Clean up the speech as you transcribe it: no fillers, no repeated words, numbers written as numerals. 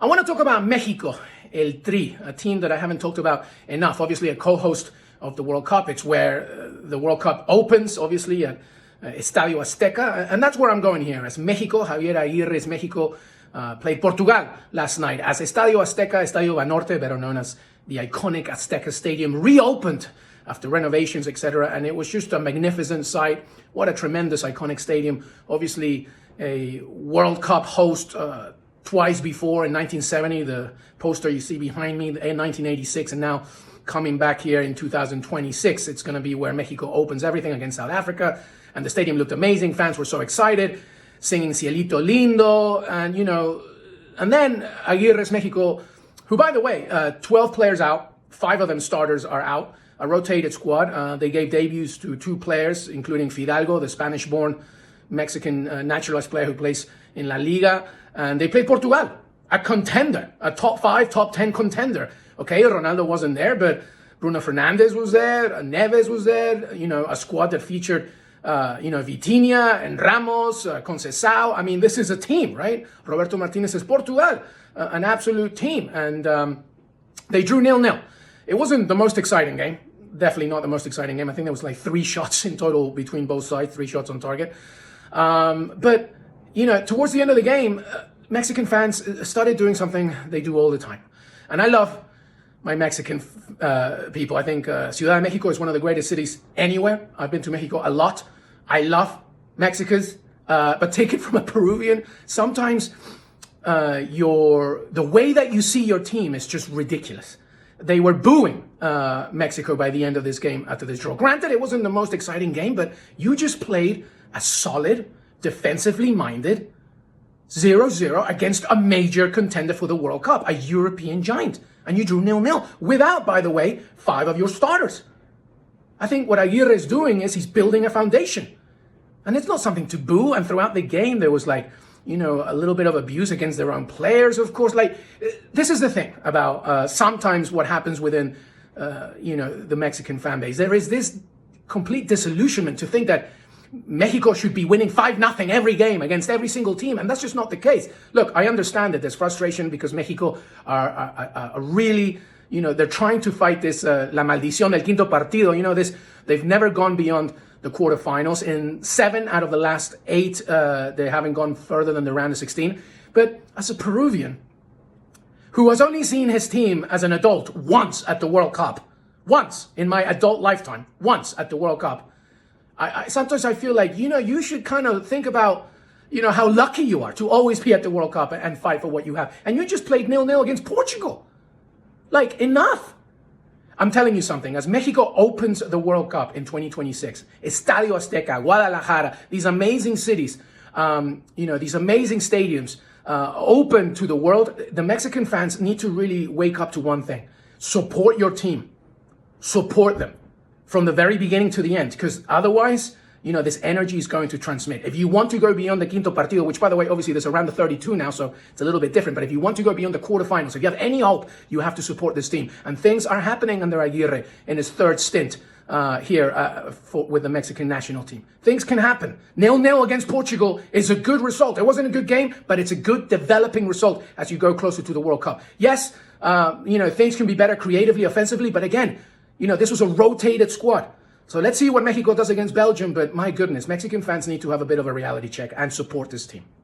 I want to talk about Mexico, El Tri, a team that I haven't talked about enough. Obviously, a co-host of the World Cup. It's where the World Cup opens, obviously, at Estadio Azteca. And that's where I'm going here. As Mexico, Javier Aguirre's Mexico played Portugal last night. As Estadio Azteca, Estadio Banorte, better known as the iconic Azteca Stadium, reopened after renovations, etc. And it was just a magnificent sight. What a tremendous, iconic stadium. Obviously, a World Cup host twice before in 1970, the poster you see behind me, in 1986, and now coming back here in 2026. It's going to be where Mexico opens everything against South Africa. And the stadium looked amazing. Fans were so excited, singing Cielito Lindo. And then Aguirre's Mexico, who, by the way, 12 players out, 5 of them starters are out, a rotated squad. They gave debuts to 2 players, including Fidalgo, the Spanish-born Mexican naturalized player who plays in La Liga. And they played Portugal, a contender, a top 5, top 10 contender. Okay, Ronaldo wasn't there, but Bruno Fernandes was there, Neves was there, a squad that featured, Vitinha and Ramos, Conceição. I mean, this is a team, right? Roberto Martinez is Portugal, an absolute team. And they drew 0-0. It wasn't the most exciting game. Definitely not the most exciting game. I think there was like 3 shots in total between both sides, 3 shots on target. But towards the end of the game, Mexican fans started doing something they do all the time. And I love my Mexican people. I think Ciudad de Mexico is one of the greatest cities anywhere. I've been to Mexico a lot. I love Mexicans, but take it from a Peruvian. Sometimes the way that you see your team is just ridiculous. They were booing Mexico by the end of this game after this draw. Granted, it wasn't the most exciting game, but you just played a solid, defensively minded 0-0 against a major contender for the World Cup, a European giant. And you drew 0-0 without, by the way, 5 of your starters. I think what Aguirre is doing is he's building a foundation. And it's not something to boo. And throughout the game, there was a little bit of abuse against their own players, of course. This is the thing about sometimes what happens within, the Mexican fan base. There is this complete disillusionment to think that Mexico should be winning 5-0 every game against every single team, and that's just not the case. Look, I understand that there's frustration because Mexico are really, they're trying to fight this la maldición del quinto partido. They've never gone beyond the quarterfinals. In 7 out of the last 8, they haven't gone further than the round of 16. But as a Peruvian who has only seen his team as an adult once at the World Cup, once in my adult lifetime, once at the World Cup, sometimes I feel like, you should kind of think about, how lucky you are to always be at the World Cup and fight for what you have. And you just played 0-0 against Portugal. Enough. I'm telling you something. As Mexico opens the World Cup in 2026, Estadio Azteca, Guadalajara, these amazing cities, these amazing stadiums open to the world, the Mexican fans need to really wake up to one thing. Support your team. Support them from the very beginning to the end, because otherwise, this energy is going to transmit. If you want to go beyond the quinto partido, which, by the way, obviously there's around the 32 now, so it's a little bit different, but if you want to go beyond the quarterfinals, if you have any hope, you have to support this team. And things are happening under Aguirre in his 3rd stint here with the Mexican national team. Things can happen. 0-0 against Portugal is a good result. It wasn't a good game, but it's a good developing result as you go closer to the World Cup. Yes, things can be better creatively, offensively, but again, this was a rotated squad. So let's see what Mexico does against Belgium. But my goodness, Mexican fans need to have a bit of a reality check and support this team.